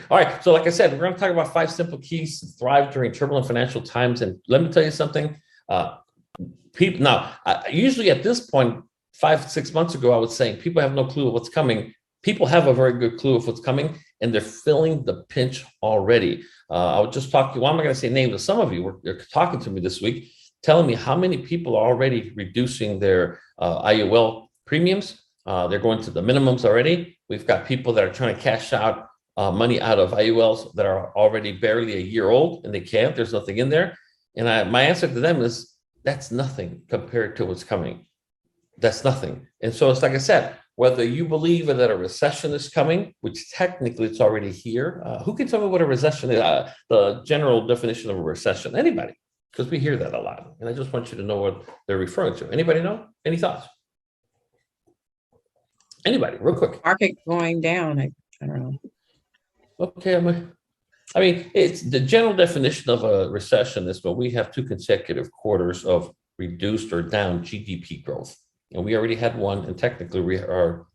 All right. So, like I said, we're going to talk about 5 simple keys to thrive during turbulent financial times. And let me tell you something. People now, usually at this point, 5, 6 months ago, I was saying people have no clue of what's coming. People have a very good clue of what's coming, and they're feeling the pinch already. I was just talking. Well, I'm not going to say names, but some of you were talking to me this week, telling me how many people are already reducing their IUL premiums. They're going to the minimums already. We've got people that are trying to cash out money out of IULs that are already barely a year old, and they can't. There's nothing in there. And my answer to them is that's nothing compared to what's coming. That's nothing. And so it's like I said, whether you believe that a recession is coming, which technically it's already here. Who can tell me what a recession is? The general definition of a recession? Anybody? Because we hear that a lot. And I just want you to know what they're referring to. Anybody know? Any thoughts? Anybody? Real quick. Market going down. I don't know. Okay. I mean, it's the general definition of a recession is when we have 2 consecutive quarters of reduced or down GDP growth. And we already had one, and technically we are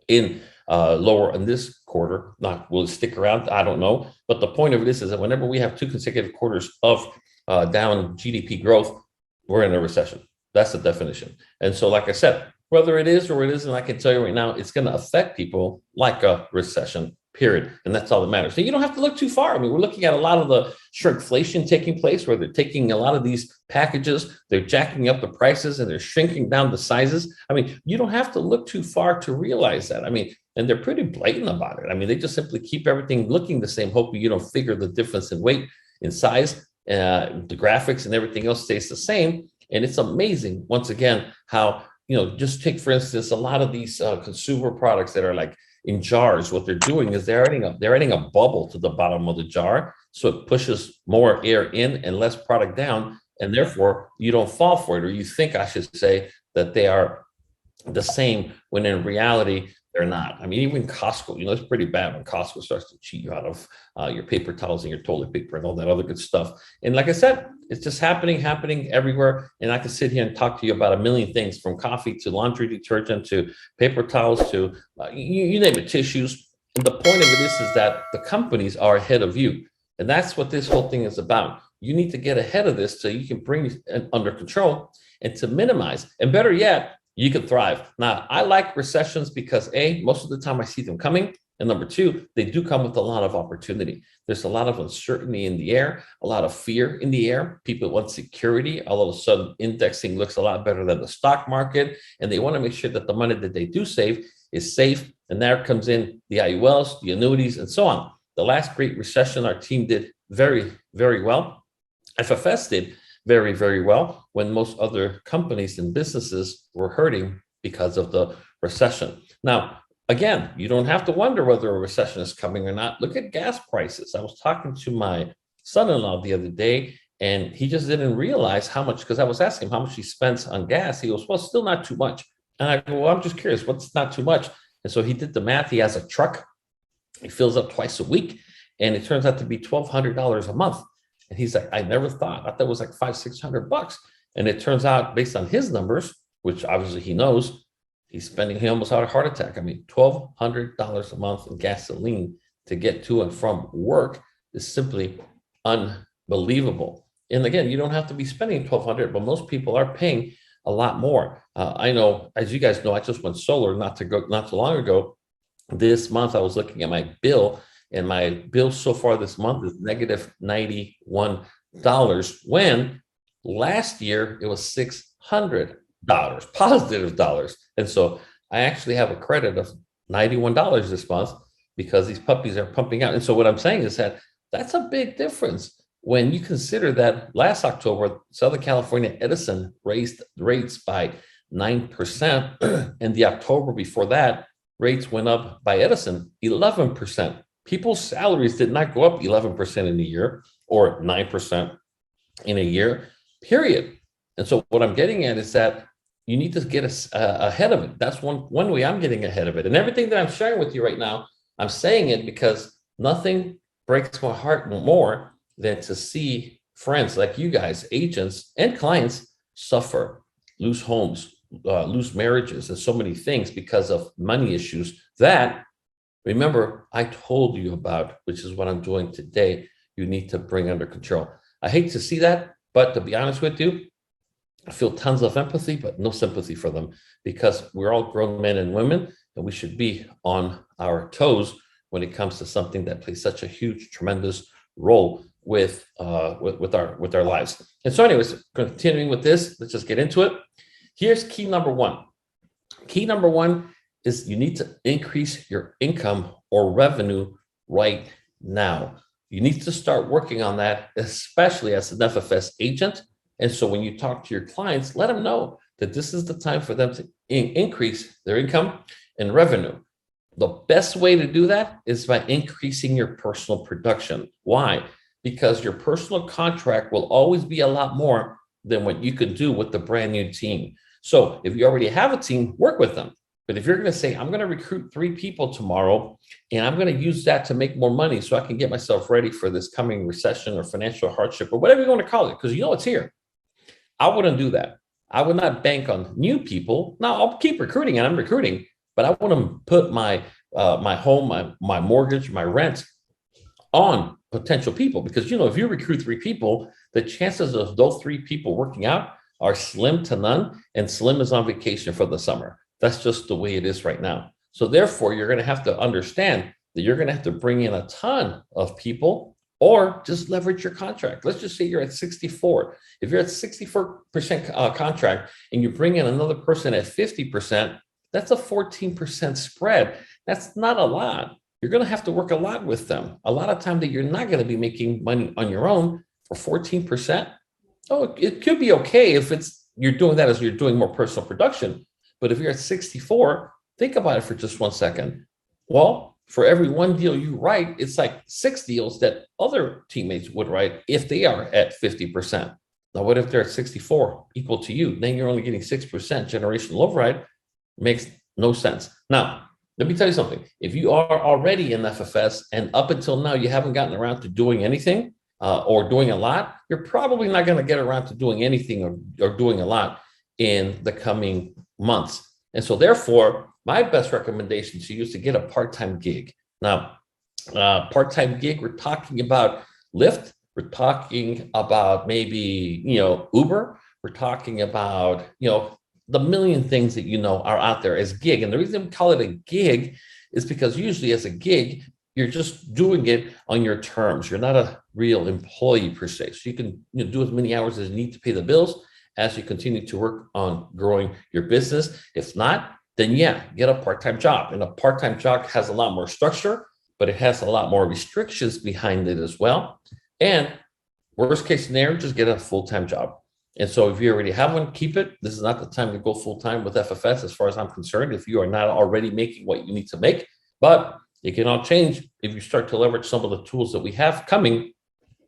in lower in this quarter. Not will it stick around? I don't know. But the point of it is that whenever we have 2 consecutive quarters of down GDP growth, we're in a recession. That's the definition. And so, like I said, whether it is or it isn't, I can tell you right now, it's going to affect people like a recession, period. And that's all that matters. So you don't have to look too far. I mean, we're looking at a lot of the shrinkflation taking place, where they're taking a lot of these packages, they're jacking up the prices, and they're shrinking down the sizes. I mean, you don't have to look too far to realize that. I mean, and they're pretty blatant about it. I mean, they just simply keep everything looking the same, hoping you don't figure the difference in weight, in size, the graphics and everything else stays the same. And it's amazing, once again, how, just take, for instance, a lot of these consumer products that are like in jars. What they're doing is they're adding a bubble to the bottom of the jar, so it pushes more air in and less product down, and therefore you don't fall for it, or you think, I should say, that they are the same when in reality they're not. I mean, even Costco, it's pretty bad when Costco starts to cheat you out of your paper towels and your toilet paper and all that other good stuff. And like I said, it's just happening everywhere. And I can sit here and talk to you about a million things, from coffee to laundry detergent to paper towels to you name it, tissues. And the point of it is that the companies are ahead of you. And that's what this whole thing is about. You need to get ahead of this so you can bring it under control and to minimize. And better yet, you can thrive. Now, I like recessions because A, most of the time I see them coming. And number 2, they do come with a lot of opportunity. There's a lot of uncertainty in the air, a lot of fear in the air. People want security. All of a sudden, indexing looks a lot better than the stock market. And they want to make sure that the money that they do save is safe. And there comes in the IULs, the annuities, and so on. The last great recession, our team did very, very well. FFS did very, very well when most other companies and businesses were hurting because of the recession. Now, again, you don't have to wonder whether a recession is coming or not. Look at gas prices. I was talking to my son-in-law the other day, and he just didn't realize how much, because I was asking him how much he spends on gas. He goes, well, still not too much. And I go, well, I'm just curious, what's not too much? And so he did the math. He has a truck. He fills up twice a week, and it turns out to be $1,200 a month. And he's like, I never thought. I thought it was like $500-600. And it turns out, based on his numbers, which obviously he knows, he almost had a heart attack. I mean, $1,200 a month in gasoline to get to and from work is simply unbelievable. And again, you don't have to be spending $1,200, but most people are paying a lot more. I know, as you guys know, I just went solar not too long ago. This month, I was looking at my bill, and my bill so far this month is negative $91, when last year it was $600, positive dollars. And so I actually have a credit of $91 this month because these puppies are pumping out. And so what I'm saying is that that's a big difference when you consider that last October, Southern California Edison raised rates by 9%, and the October before that, rates went up by Edison 11%. People's salaries did not go up 11% in a year or 9% in a year, period. And so what I'm getting at is that you need to get ahead of it. That's one way I'm getting ahead of it. And everything that I'm sharing with you right now, I'm saying it because nothing breaks my heart more than to see friends like you guys, agents and clients, suffer, lose homes, lose marriages, and so many things because of money issues that remember, I told you about, which is what I'm doing today, you need to bring under control. I hate to see that, but to be honest with you, I feel tons of empathy, but no sympathy for them because we're all grown men and women, and we should be on our toes when it comes to something that plays such a huge, tremendous role with our lives. And so, anyways, continuing with this, let's just get into it. Here's key number one. Key number one is you need to increase your income or revenue right now. You need to start working on that, especially as an FFS agent. And so when you talk to your clients, let them know that this is the time for them to increase their income and revenue. The best way to do that is by increasing your personal production. Why? Because your personal contract will always be a lot more than what you could do with the brand new team. So if you already have a team, work with them. But if you're going to say, I'm going to recruit 3 people tomorrow, and I'm going to use that to make more money so I can get myself ready for this coming recession or financial hardship or whatever you want to call it, because you know it's here. I wouldn't do that. I would not bank on new people. Now I'll keep recruiting and I'm recruiting, but I wouldn't put my home, my mortgage, my rent on potential people, because if you recruit 3 people, the chances of those 3 people working out are slim to none, and Slim is on vacation for the summer. That's just the way it is right now. So therefore, you're going to have to understand that you're going to have to bring in a ton of people or just leverage your contract. Let's just say you're at 64. If you're at 64% contract and you bring in another person at 50%, that's a 14% spread. That's not a lot. You're going to have to work a lot with them. A lot of time that you're not going to be making money on your own for 14%. Oh, it could be okay if you're doing that as you're doing more personal production. But if you're at 64, think about it for just 1 second. Well, for every 1 deal you write, it's like 6 deals that other teammates would write if they are at 50%. Now, what if they're at 64, equal to you? Then you're only getting 6% generational override. Makes no sense. Now, let me tell you something. If you are already in FFS and up until now you haven't gotten around to doing anything or doing a lot, you're probably not going to get around to doing anything or doing a lot in the coming months. And so therefore, my best recommendation to you is to get a part-time gig. Now, part-time gig, we're talking about Lyft. We're talking about maybe, Uber. We're talking about, the million things that are out there as gig. And the reason we call it a gig is because usually as a gig, you're just doing it on your terms. You're not a real employee per se. So you can do as many hours as you need to pay the bills as you continue to work on growing your business. If not, then get a part-time job. And a part-time job has a lot more structure, but it has a lot more restrictions behind it as well. And worst case scenario, just get a full-time job. And so if you already have one, keep it. This is not the time to go full-time with FFS as far as I'm concerned, if you are not already making what you need to make. But it can all change if you start to leverage some of the tools that we have coming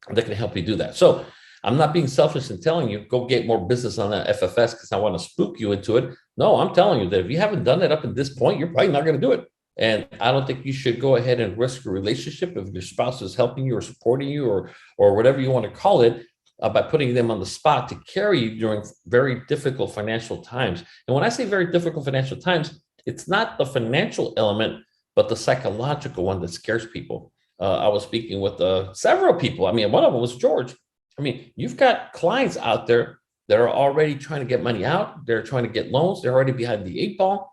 that can help you do that. So I'm not being selfish in telling you, go get more business on that FFS because I want to spook you into it. No, I'm telling you that if you haven't done it up at this point, you're probably not going to do it. And I don't think you should go ahead and risk a relationship if your spouse is helping you or supporting you or whatever you want to call it by putting them on the spot to carry you during very difficult financial times. And when I say very difficult financial times, it's not the financial element, but the psychological one that scares people. I was speaking with several people. I mean, one of them was George. I mean, you've got clients out there that are already trying to get money out. They're trying to get loans. They're already behind the 8 ball.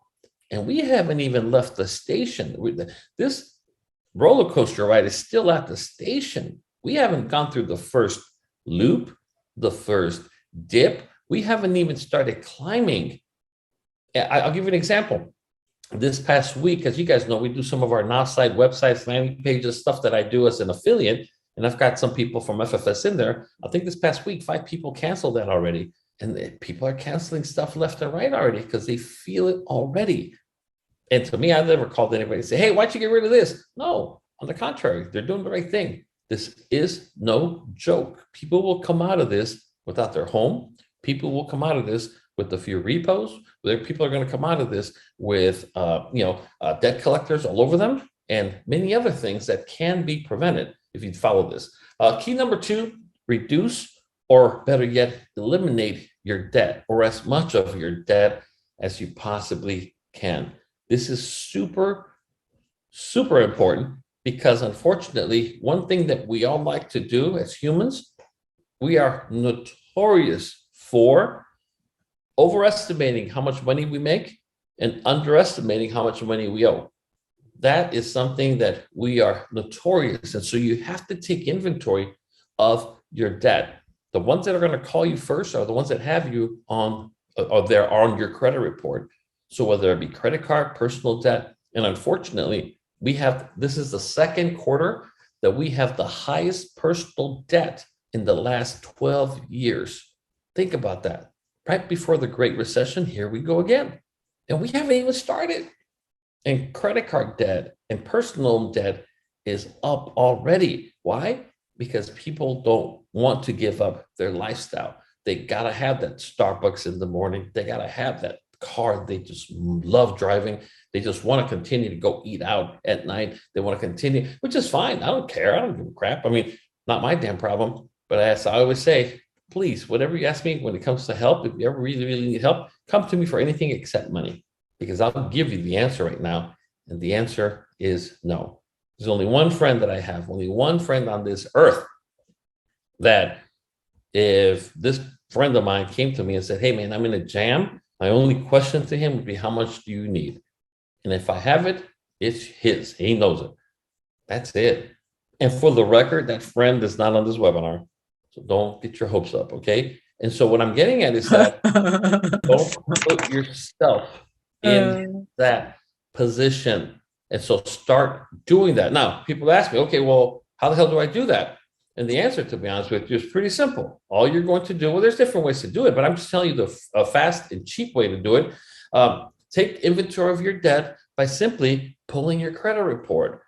And we haven't even left the station. This roller coaster ride is still at the station. We haven't gone through the first loop, the first dip. We haven't even started climbing. I'll give you an example. This past week, as you guys know, we do some of our non-site websites, landing pages, stuff that I do as an affiliate. And I've got some people from FFS in there. I think this past week, 5 people canceled that already. And people are canceling stuff left and right already because they feel it already. And to me, I've never called anybody and say, hey, why'd you get rid of this? No, on the contrary, they're doing the right thing. This is no joke. People will come out of this without their home. People will come out of this with a few repos. People are going to come out of this with, debt collectors all over them and many other things that can be prevented if you follow this. Key number 2, reduce or better yet, eliminate your debt or as much of your debt as you possibly can. This is super, super important because unfortunately, one thing that we all like to do as humans, we are notorious for overestimating how much money we make and underestimating how much money we owe. That is something that we are notorious. And so you have to take inventory of your debt. The ones that are going to call you first are the ones that have you on, or they're on your credit report. So whether it be credit card, personal debt, and unfortunately, this is the second quarter that we have the highest personal debt in the last 12 years. Think about that. Right before the Great Recession, here we go again. And we haven't even started. And credit card debt and personal debt is up already. Why? Because people don't want to give up their lifestyle. They got to have that Starbucks in the morning. They got to have that car they just love driving. They just want to continue to go eat out at night. They want to continue, which is fine. I don't care. I don't give a crap. I mean, not my damn problem. But as I always say, please, whatever you ask me when it comes to help, if you ever really, really need help, come to me for anything except money, because I'll give you the answer right now. And the answer is no. There's only one friend that I have, only one friend on this earth that if this friend of mine came to me and said, hey, man, I'm in a jam, my only question to him would be, how much do you need? And if I have it, it's his. He knows it. That's it. And for the record, that friend is not on this webinar. So don't get your hopes up, okay? And so what I'm getting at is that don't put yourself in that position. And so start doing that. Now, people ask me, okay, well, how the hell do I do that? And the answer, to be honest with you, is pretty simple. All you're going to do, well, there's different ways to do it, but I'm just telling you the fast and cheap way to do it. Take inventory of your debt by simply pulling your credit report.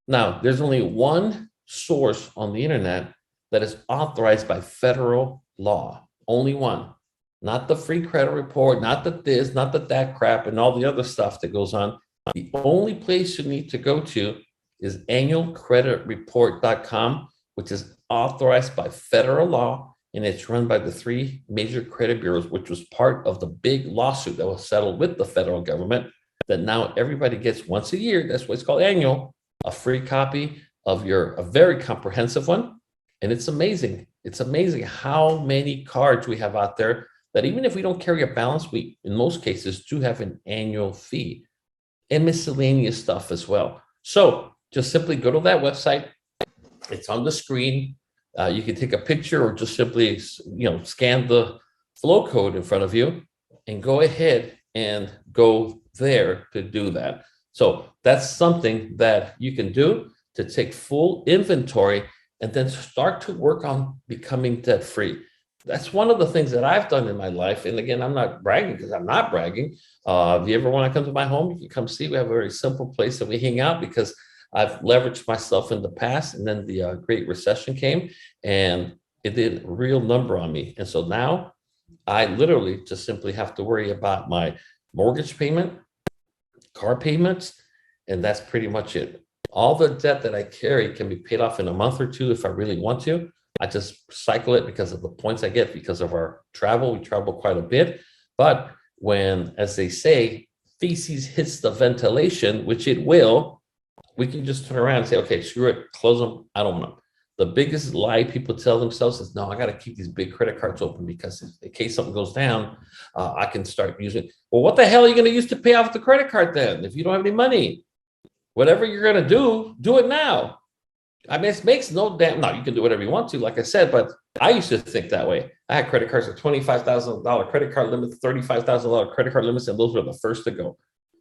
Now, there's only one source on the internet that is authorized by federal law. Only one. Not the free credit report, not the this, not the that crap, and all the other stuff that goes on. The only place you need to go to is annualcreditreport.com, which is authorized by federal law, and it's run by the three major credit bureaus, which was part of the big lawsuit that was settled with the federal government, that now everybody gets once a year. That's why it's called annual, a free copy of a very comprehensive one. And it's amazing. It's amazing how many cards we have out there that even if we don't carry a balance, we, in most cases, do have an annual fee and miscellaneous stuff as well. So just simply go to that website. It's on the screen. You can take a picture or just simply, scan the flow code in front of you and go ahead and go there to do that. So that's something that you can do to take full inventory and then start to work on becoming debt free. That's one of the things that I've done in my life. And again, I'm not bragging because I'm not bragging. If you ever want to come to my home, you can come see. We have a very simple place that we hang out because I've leveraged myself in the past. And then the Great Recession came and it did a real number on me. And so now I literally just simply have to worry about my mortgage payment, car payments, and that's pretty much it. All the debt that I carry can be paid off in a month or two if I really want to. I just cycle it because of the points I get because of our travel. We travel quite a bit. But when, as they say, feces hits the ventilation, which it will, we can just turn around and say, okay, screw it, close them. I don't want them. The biggest lie people tell themselves is, no, I got to keep these big credit cards open because in case something goes down, I can start using it. Well, what the hell are you going to use to pay off the credit card then if you don't have any money? Whatever you're going to do it now. I mean, it makes no damn, no, you can do whatever you want to, like I said, but I used to think that way. I had credit cards with $25,000 credit card limits, $35,000 credit card limits, and those were the first to go.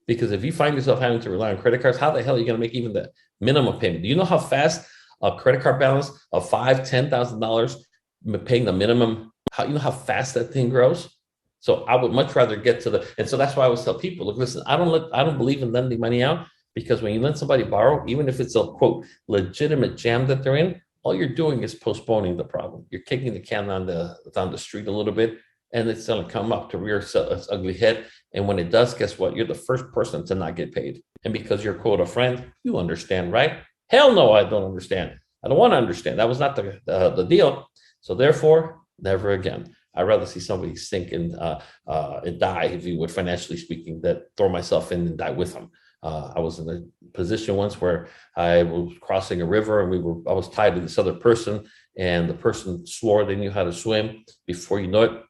Because if you find yourself having to rely on credit cards, how the hell are you going to make even the minimum payment? Do you know how fast a credit card balance of $5,000, $10,000 paying the minimum, you know how fast that thing grows? So I would much rather get to and so that's why I always tell people, look, listen, I don't believe in lending money out. Because when you let somebody borrow, even if it's a, quote, legitimate jam that they're in, all you're doing is postponing the problem. You're kicking the can down the street a little bit, and it's going to come up to rear its ugly head. And when it does, guess what? You're the first person to not get paid. And because you're, quote, a friend, you understand, right? Hell no, I don't understand. I don't want to understand. That was not the deal. So therefore, never again. I'd rather see somebody sink and die, if you would, financially speaking, that throw myself in and die with them. I was in a position once where I was crossing a river and I was tied to this other person, and the person swore they knew how to swim. Before you know it,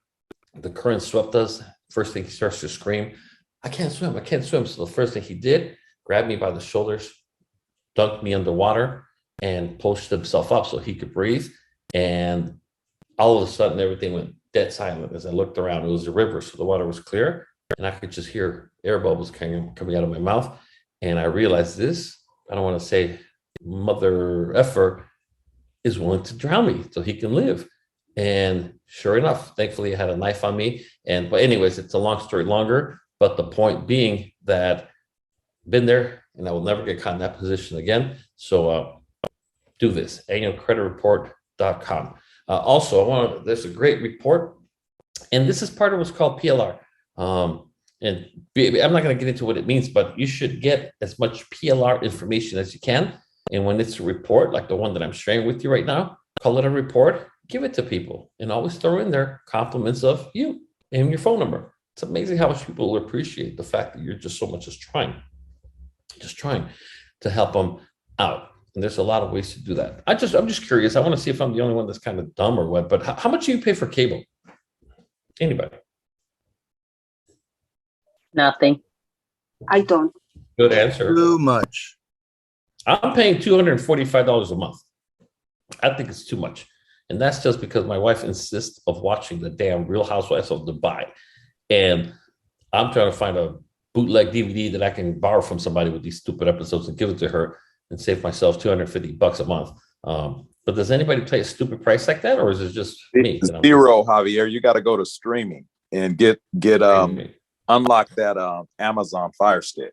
the current swept us. First thing, he starts to scream, I can't swim, I can't swim. So the first thing he did, grabbed me by the shoulders, dunked me underwater, and pushed himself up so he could breathe. And all of a sudden, everything went dead silent. As I looked around, it was a river, so the water was clear, and I could just hear air bubbles coming out of my mouth. And I realized this, I don't want to say mother effer, is willing to drown me so he can live. And sure enough, thankfully, I had a knife on me. But anyways, it's a long story longer. But the point being that been there, and I will never get caught in that position again. So do this, annualcreditreport.com. Also, there's a great report, and this is part of what's called PLR. And I'm not going to get into what it means, but you should get as much PLR information as you can. And when it's a report, like the one that I'm sharing with you right now, call it a report, give it to people, and always throw in there compliments of you and your phone number. It's amazing how much people will appreciate the fact that you're just so much as trying to help them out. And there's a lot of ways to do that. I'm just curious. I want to see if I'm the only one that's kind of dumb or what, but how much do you pay for cable? Anybody? Nothing. I don't. Good answer. Too much. I'm paying $245 a month. I think it's too much. And that's just because my wife insists of watching the damn Real Housewives of Dubai. And I'm trying to find a bootleg DVD that I can borrow from somebody with these stupid episodes and give it to her and save myself $250 a month. But does anybody pay a stupid price like that, or is it just me? Zero, Javier. You got to go to streaming and get unlock that Amazon Fire Stick.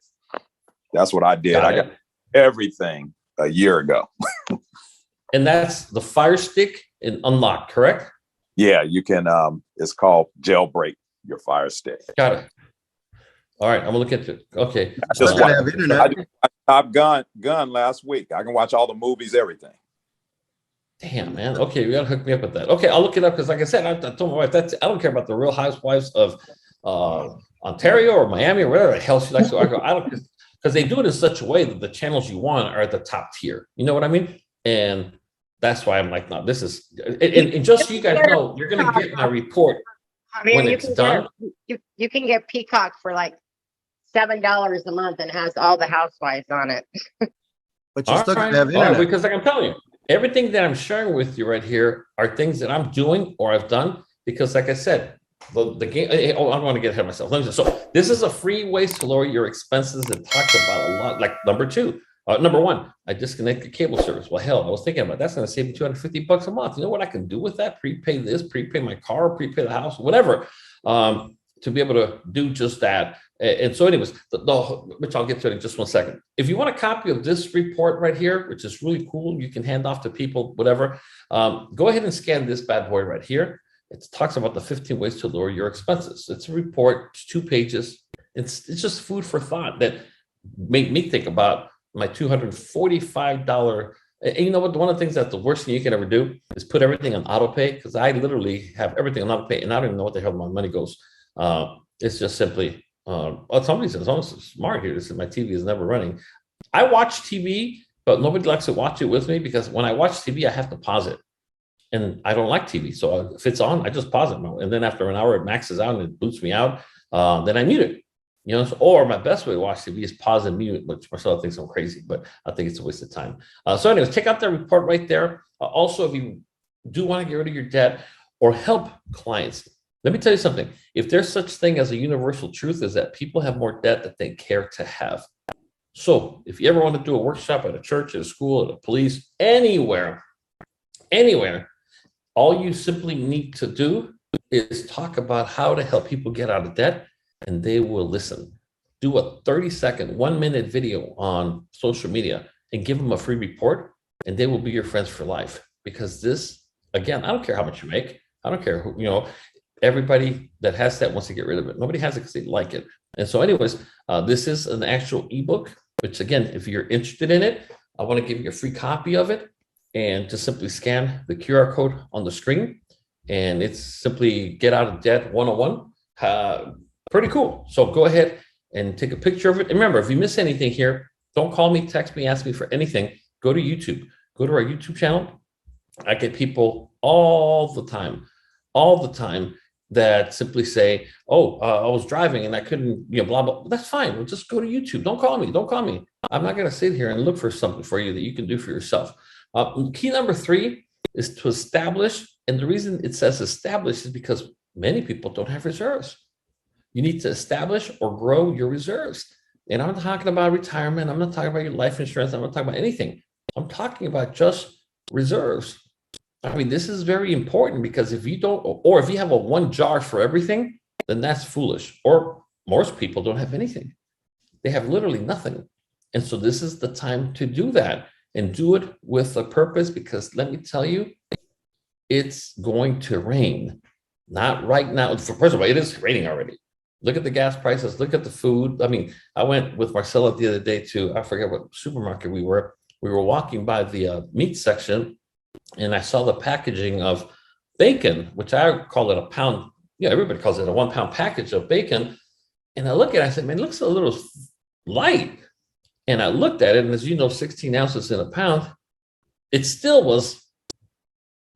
That's what I did. I got everything a year ago. And that's the Fire Stick and unlock, correct? Yeah, you can. It's called Jailbreak Your Fire Stick. Got it. All right, I'm gonna look into it. Okay. I just Gotta have internet. I watched Top Gun last week. I can watch all the movies, everything. Damn, man. Okay, you gotta hook me up with that. Okay, I'll look it up because, like I said, I told my wife I don't care about the Real Housewives of Ontario or Miami or whatever the hell she likes to. I don't, because they do it in such a way that the channels you want are at the top tier. You know what I mean? And that's why I'm like, no, this is. And just so you guys know, you're gonna get my report when it's done. You can get Peacock for like $7 a month and has all the housewives on it. But you still gotta have internet. Because like I'm telling you, everything that I'm sharing with you right here are things that I'm doing or I've done because, like I said, the game. Oh, I don't want to get ahead of myself. So this is a free way to lower your expenses and talk about a lot. Like number one, I disconnected cable service. Well, hell, I was thinking about that's going to save me $250 a month. You know what I can do with that? Prepay this, prepay my car, prepay the house, whatever, to be able to do just that. And so, anyways, which I'll get to in just 1 second. If you want a copy of this report right here, which is really cool, you can hand off to people, whatever. Go ahead and scan this bad boy right here. It talks about the 15 ways to lower your expenses. It's a report, it's 2 pages. It's just food for thought that made me think about my $245. And you know what? One of the things that's the worst thing you can ever do is put everything on auto pay, because I literally have everything on auto pay and I don't even know what the hell my money goes. It's just simply, somebody says, oh, it's smart here. This is my TV is never running. I watch TV, but nobody likes to watch it with me because when I watch TV, I have to pause it. And I don't like TV. So if it's on, I just pause it. And then after an hour, it maxes out and it boots me out. Then I mute it. You know, or my best way to watch TV is pause and mute, which Marcelo thinks I'm crazy, but I think it's a waste of time. So anyways, check out that report right there. Also, if you do want to get rid of your debt or help clients, let me tell you something. If there's such thing as a universal truth is that people have more debt that they care to have. So if you ever want to do a workshop at a church, at a school, at a police, anywhere, all you simply need to do is talk about how to help people get out of debt, and they will listen. Do a 30-second, 1-minute video on social media and give them a free report, and they will be your friends for life. Because this, again, I don't care how much you make. I don't care who, everybody that has that wants to get rid of it. Nobody has it because they like it. And so anyways, this is an actual ebook, which again, if you're interested in it, I want to give you a free copy of it. And just simply scan the QR code on the screen. And it's simply Get Out of Debt 101. Pretty cool. So go ahead and take a picture of it. And remember, if you miss anything here, don't call me, text me, ask me for anything. Go to YouTube. Go to our YouTube channel. I get people all the time that simply say, "Oh, I was driving and I couldn't, blah blah." That's fine. Well, just go to YouTube. Don't call me. Don't call me. I'm not going to sit here and look for something for you that you can do for yourself. Key number 3 is to establish, and the reason it says establish is because many people don't have reserves. You need to establish or grow your reserves. And I'm not talking about retirement. I'm not talking about your life insurance. I'm not talking about anything. I'm talking about just reserves. I mean, this is very important because if you don't, or if you have a one jar for everything, then that's foolish. Or most people don't have anything. They have literally nothing. And so this is the time to do that and do it with a purpose, because let me tell you, it's going to rain. Not right now. First of all, it is raining already. Look at the gas prices. Look at the food. I mean, I went with Marcella the other day to, I forget what supermarket we were. We were walking by the meat section, and I saw the packaging of bacon, which I call it a pound. Everybody calls it a 1 pound package of bacon. And I look at it, I said, man, it looks a little light. And I looked at it, and as you know, 16 ounces in a pound, it still was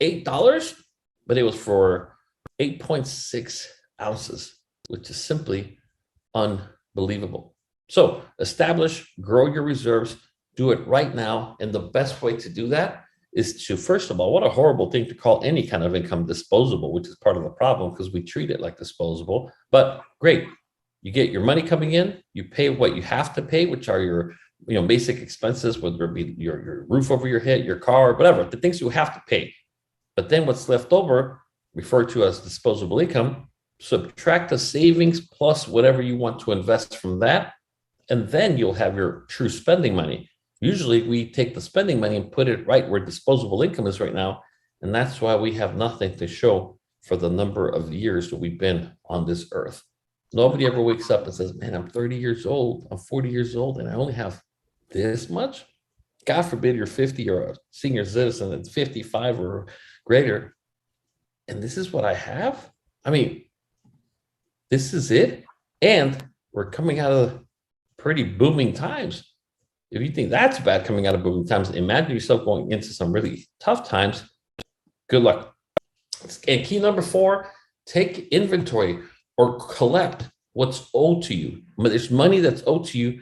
$8, but it was for 8.6 ounces, which is simply unbelievable. So establish, grow your reserves, do it right now. And the best way to do that is to, first of all, what a horrible thing to call any kind of income disposable, which is part of the problem because we treat it like disposable. But great, you get your money coming in, you pay what you have to pay, which are your basic expenses, whether it be your roof over your head, your car, whatever, the things you have to pay. But then what's left over, referred to as disposable income, subtract the savings plus whatever you want to invest from that, and then you'll have your true spending money. Usually we take the spending money and put it right where disposable income is right now, and that's why we have nothing to show for the number of years that we've been on this earth. Nobody ever wakes up and says, man, I'm 30 years old, I'm 40 years old, and I only have this much. God forbid you're 50 or a senior citizen that's 55 or greater, and this is what I have. I mean, this is it. And we're coming out of pretty booming times. If you think that's bad coming out of booming times, imagine yourself going into some really tough times. Good luck. And key number 4, take inventory or collect what's owed to you. There's money that's owed to you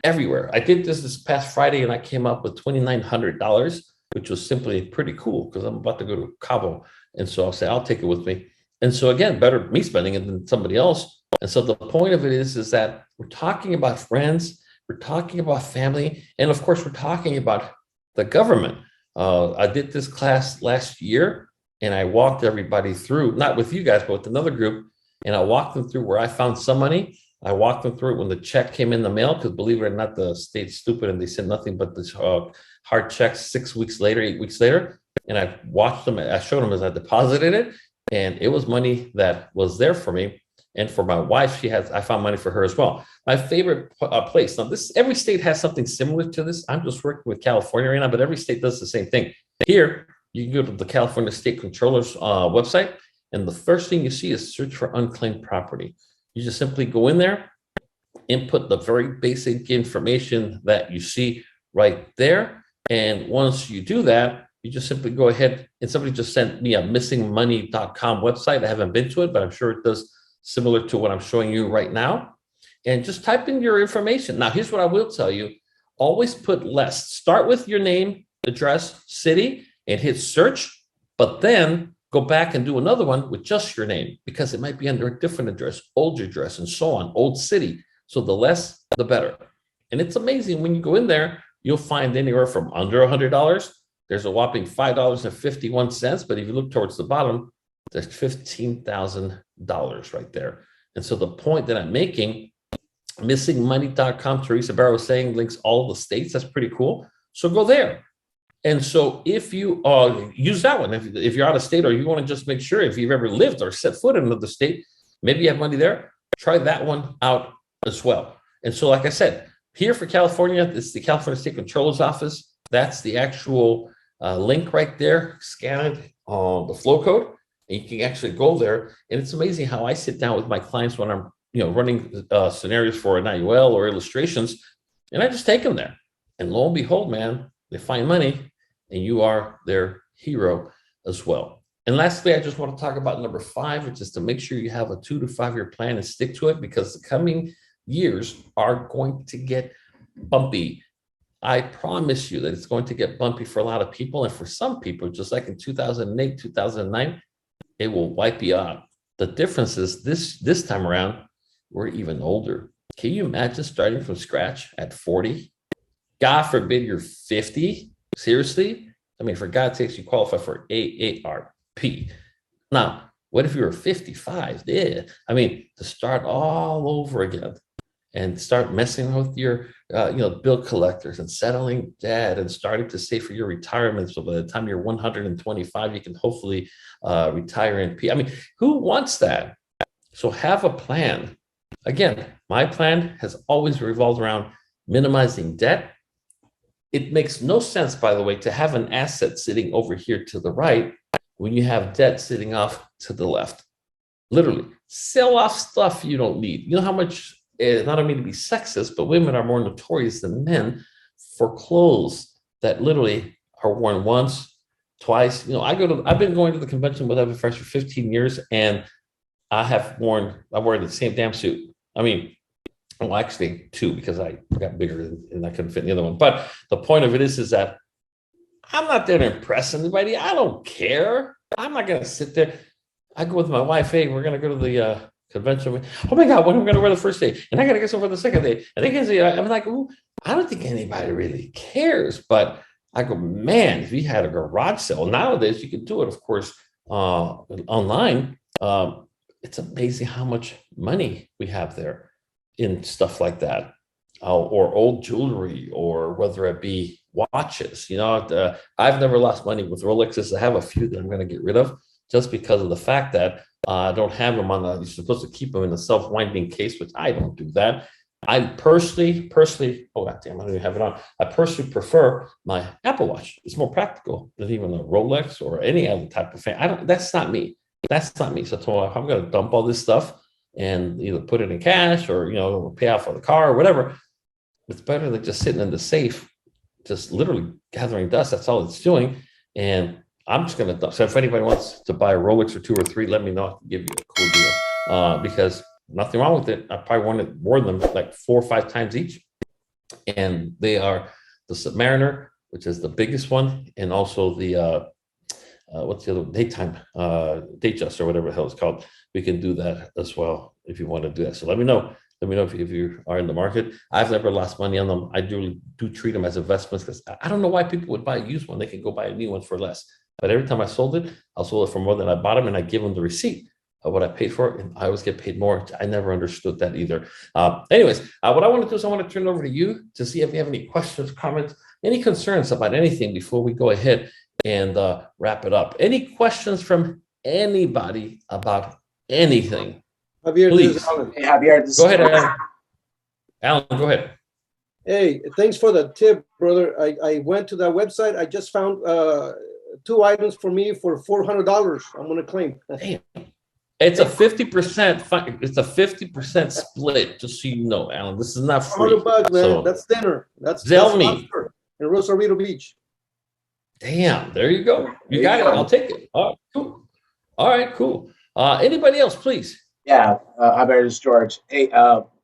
everywhere. I did this past Friday, and I came up with $2,900, which was simply pretty cool because I'm about to go to Cabo. And so I'll say, I'll take it with me. And so again, better me spending it than somebody else. And so the point of it is that we're talking about friends, we're talking about family, and of course, we're talking about the government. I did this class last year, and I walked everybody through, not with you guys, but with another group, and I walked them through where I found some money. I walked them through it when the check came in the mail, because believe it or not, the state's stupid and they sent nothing but this hard checks 6 weeks later, 8 weeks later. And I watched them, I showed them as I deposited it, and it was money that was there for me. And for my wife, I found money for her as well. My favorite place. Now, every state has something similar to this. I'm just working with California right now, but every state does the same thing. Here, you can go to the California State Controller's website, and the first thing you see is search for unclaimed property. You just simply go in there, input the very basic information that you see right there. And once you do that, you just simply go ahead, and somebody just sent me a missingmoney.com website. I haven't been to it, but I'm sure it does similar to what I'm showing you right now. And just type in your information. Now, here's what I will tell you. Always put less. Start with your name, address, city, and hit search, but then go back and do another one with just your name, because it might be under a different address, old address, and so on, old city. So the less, the better. And it's amazing when you go in there, you'll find anywhere from under $100. There's a whopping $5.51. But if you look towards the bottom, there's $15,000 right there. And so the point that I'm making, missingmoney.com, Teresa Barrow was saying, links all the states. That's pretty cool. So go there. And so if you use that one, if you're out of state, or you want to just make sure if you've ever lived or set foot in another state, maybe you have money there, try that one out as well. And so, like I said, here for California, it's the California State Controller's Office. That's the actual link right there. Scan it on the flow code, and you can actually go there. And it's amazing how I sit down with my clients when I'm running scenarios for an IUL or illustrations, and I just take them there. And lo and behold, man, they find money, and you are their hero as well. And lastly, I just want to talk about number 5, which is to make sure you have a 2 to 5 year plan and stick to it, because the coming years are going to get bumpy. I promise you that it's going to get bumpy for a lot of people. And for some people, just like in 2008, 2009, it will wipe you out. The difference is this time around, we're even older. Can you imagine starting from scratch at 40? God forbid you're 50. Seriously? I mean, for God's sakes, you qualify for AARP. Now, what if you were 55? Yeah. I mean, to start all over again and start messing with your, bill collectors and settling debt and starting to save for your retirement. So by the time you're 125, you can hopefully retire in peace. I mean, who wants that? So have a plan. Again, my plan has always revolved around minimizing debt. It makes no sense, by the way, to have an asset sitting over here to the right when you have debt sitting off to the left. Literally, sell off stuff you don't need. You know how much, not only to be sexist, but women are more notorious than men for clothes that literally are worn once, twice. I've been going to the convention with Evan Fresh for 15 years, and I wear the same damn suit. I mean, well, actually 2, because I got bigger and I couldn't fit in the other one. But the point of it is that I'm not there to impress anybody. I don't care. I'm not going to sit there. I go with my wife. Hey, we're going to go to the convention. Oh my God, what am I going to wear the first day? And I got to get some for the second day. And they can say, I'm like, ooh, I don't think anybody really cares. But I go, man, if you had a garage sale nowadays, you can do it, of course, online. It's amazing how much money we have there in stuff like that, or old jewelry, or whether it be watches. I've never lost money with Rolexes. I have a few that I'm going to get rid of just because of the fact that I don't have them you're supposed to keep them in a self-winding case, which I don't do that. I personally, oh God damn, I don't even have it on. I personally prefer my Apple Watch. It's more practical than even a Rolex or any other type of fan. That's not me. That's not me. So if I'm going to dump all this stuff and either put it in cash or, pay out for the car or whatever, it's better than just sitting in the safe, just literally gathering dust. That's all it's doing. And I'm just going to dump. So if anybody wants to buy a Rolex or 2 or 3, let me know. I can give you a cool deal, because nothing wrong with it. I probably worn them like 4 or 5 times each. And they are the Submariner, which is the biggest one, and also the, what's the other daytime, Datejust or whatever the hell it's called. We can do that as well if you want to do that. So let me know. Let me know if you are in the market. I've never lost money on them. I do treat them as investments, because I don't know why people would buy a used one. They can go buy a new one for less. But every time I sold it for more than I bought them, and I give them the receipt of what I paid for it, and I always get paid more. I never understood that either. Anyways, what I want to do is I want to turn it over to you to see if you have any questions, comments, any concerns about anything before we go ahead and wrap it up. Any questions from anybody about anything? Javier, Please. this is Alan. Hey, Javier, Go ahead, Alan. Alan, go ahead. Hey, thanks for the tip, brother. I went to that website. I just found 2 items for me for $400. I'm going to claim. Damn. It's a 50%. It's a 50% split, just so you know, Alan. This is not free. $400, man. So, That's dinner. That's me. lobster in Rosarito Beach. Damn, there you go. You got it. I'll take it. All right, cool. All right, cool. Anybody else, please? Yeah, Javier, this is George. Hey,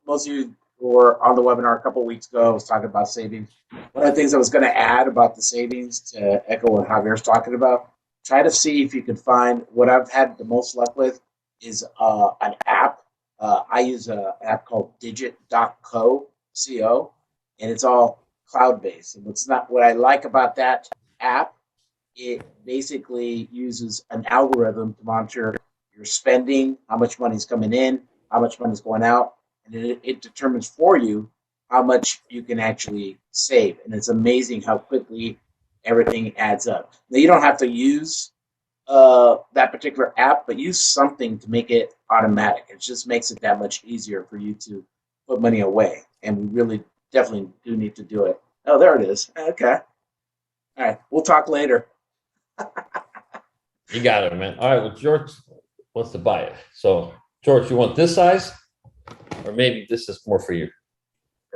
most of you who were on the webinar a couple of weeks ago, I was talking about savings. One of the things I was going to add about the savings, to echo what Javier's talking about, try to see if you can find what I've had the most luck with is an app. I use an app called digit.co, C-O, and it's all cloud-based. And what I like about that app, it basically uses an algorithm to monitor your spending, how much money's coming in, how much money's going out, and it determines for you how much you can actually save. And it's amazing how quickly everything adds up. Now, you don't have to use that particular app, but use something to make it automatic. It just makes it that much easier for you to put money away. And we really definitely do need to do it. Oh, there it is. Okay. All right. We'll talk later. You got it, man. All right. Well, George wants to buy it. So, George, you want this size? Or maybe this is more for you.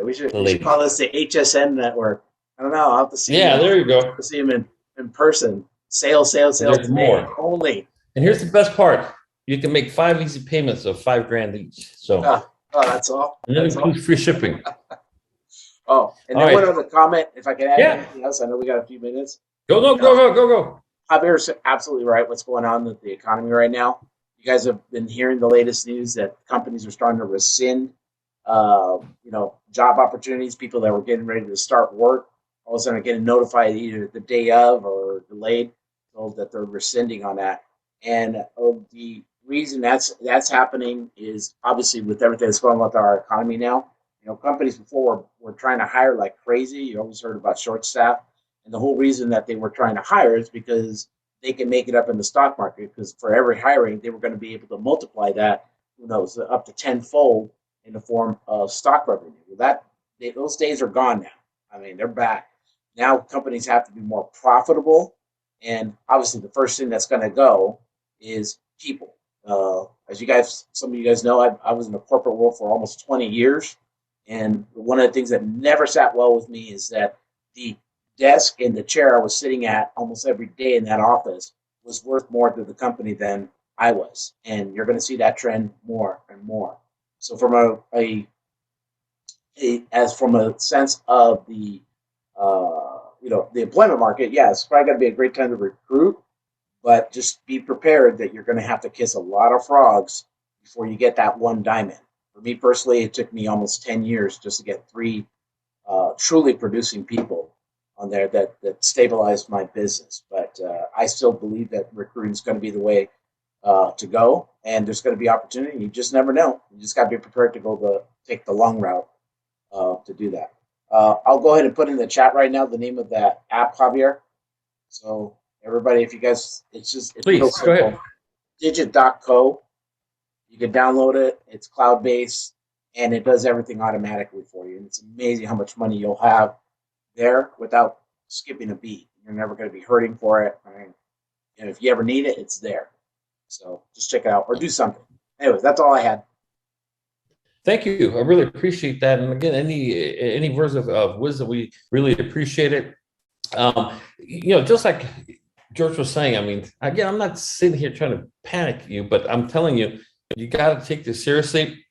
We should Ladies. call this the HSN network. I don't know. I'll have to see. Yeah, there you go. To see him in person. Sales There's today more. only. And here's the best part. You can make 5 easy payments of $5,000 each. So, Oh, that's all. and that That's all. includes free shipping. Oh, and All then right. one other comment, if I can add Yeah. anything else. I know we got a few minutes. Go. Javier's absolutely right. What's going on with the economy right now? You guys have been hearing the latest news that companies are starting to rescind, job opportunities. People that were getting ready to start work, all of a sudden are getting notified either the day of or delayed, told that they're rescinding on that. And the reason that's happening is obviously with everything that's going on with our economy now. Companies before were trying to hire like crazy. You always heard about short staff. And the whole reason that they were trying to hire is because they can make it up in the stock market, because for every hiring, they were going to be able to multiply that, up to tenfold in the form of stock revenue. Those days are gone now. I mean, they're back. Now companies have to be more profitable. And obviously the first thing that's going to go is people. As some of you guys know, I was in the corporate world for almost 20 years. And one of the things that never sat well with me is that the desk and the chair I was sitting at almost every day in that office was worth more to the company than I was. And you're going to see that trend more and more. So from a sense of the employment market, yeah, it's probably going to be a great time to recruit, but just be prepared that you're going to have to kiss a lot of frogs before you get that one diamond. For me personally, it took me almost 10 years just to get 3 truly producing people on there that stabilized my business. But I still believe that recruiting is going to be the way to go, and there's going to be opportunity. You just never know. You just got to be prepared to take the long route to do that. I'll go ahead and put in the chat right now the name of that app, Javier. So everybody, if you guys, it's Please, real go ahead. Digit.co. You can download it. It's cloud-based, and it does everything automatically for you. And it's amazing how much money you'll have there without skipping a beat. You're never going to be hurting for it. And if you ever need it, it's there. So just check it out or do something. Anyways, that's all I had. Thank you. I really appreciate that. And again, any words of wisdom, we really appreciate it. Just like George was saying, I mean, again, I'm not sitting here trying to panic you, but I'm telling you, you got to take this seriously.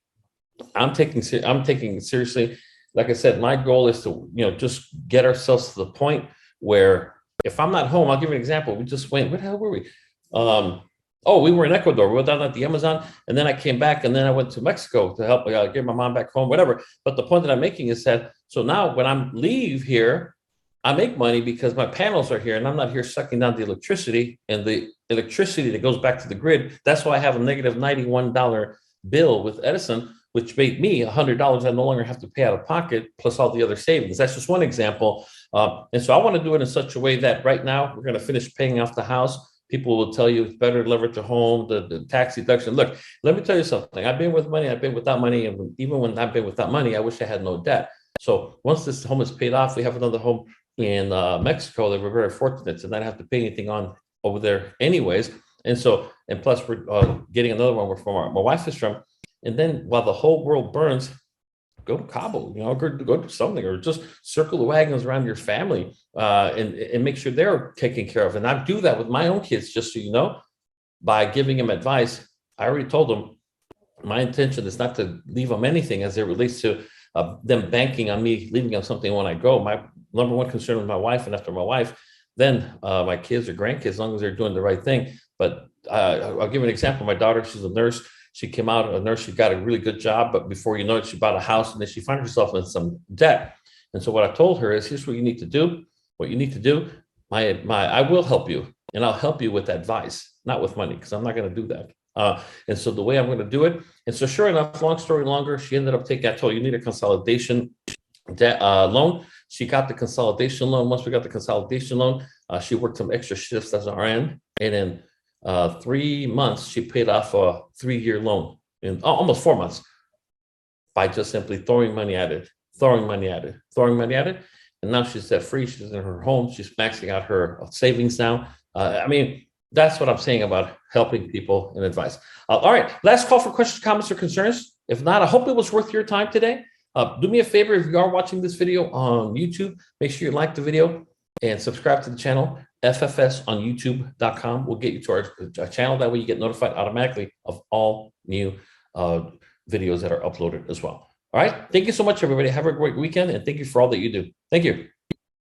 I'm taking it seriously. Like I said, my goal is to, just get ourselves to the point where if I'm not home, I'll give you an example. We just went, where the hell were we? We were in Ecuador. We were down at the Amazon, and then I came back, and then I went to Mexico to help get my mom back home, whatever. But the point that I'm making is that, so now when I leave here, I make money because my panels are here, and I'm not here sucking down the electricity, and the electricity that goes back to the grid. That's why I have a negative $91 bill with Edison, which made me $100 I no longer have to pay out of pocket, plus all the other savings. That's just one example. And so I want to do it in such a way that right now we're going to finish paying off the house. People will tell you it's better to lever to home, the tax deduction. Look, let me tell you something. I've been with money, I've been without money. And even when I've been without money, I wish I had no debt. So once this home is paid off, we have another home in Mexico that we're very fortunate to not have to pay anything on over there anyways. And plus we're getting another one from my wife is from. And then while the whole world burns, go to Cabo, go do something, or just circle the wagons around your family and make sure they're taken care of. And I do that with my own kids, just so you know, by giving them advice. I already told them my intention is not to leave them anything as it relates to them banking on me leaving them something when I go. My number one concern was my wife, and after my wife, then my kids or grandkids, as long as they're doing the right thing. But I'll give you an example. My daughter, she's a nurse. She came out a nurse. She got a really good job, but before you know it, she bought a house, and then she found herself in some debt. And so what I told her is, here's what you need to do. What you need to do, I will help you, and I'll help you with advice, not with money, because I'm not going to do that. And so the way I'm going to do it, and so sure enough, long story longer, she ended up taking, I told her, you need a consolidation debt loan. She got the consolidation loan. Once we got the consolidation loan, she worked some extra shifts as an RN, and in 3 months, she paid off a 3-year loan in almost 4 months by just simply throwing money at it. And now she's debt free. She's in her home. She's maxing out her savings now. That's what I'm saying about helping people and advice. All right. Last call for questions, comments, or concerns. If not, I hope it was worth your time today. Do me a favor, if you are watching this video on YouTube, make sure you like the video and subscribe to the channel. FFS on YouTube.com will get you to our channel. That way you get notified automatically of all new videos that are uploaded as well. All right. Thank you so much, everybody. Have a great weekend, and thank you for all that you do. Thank you.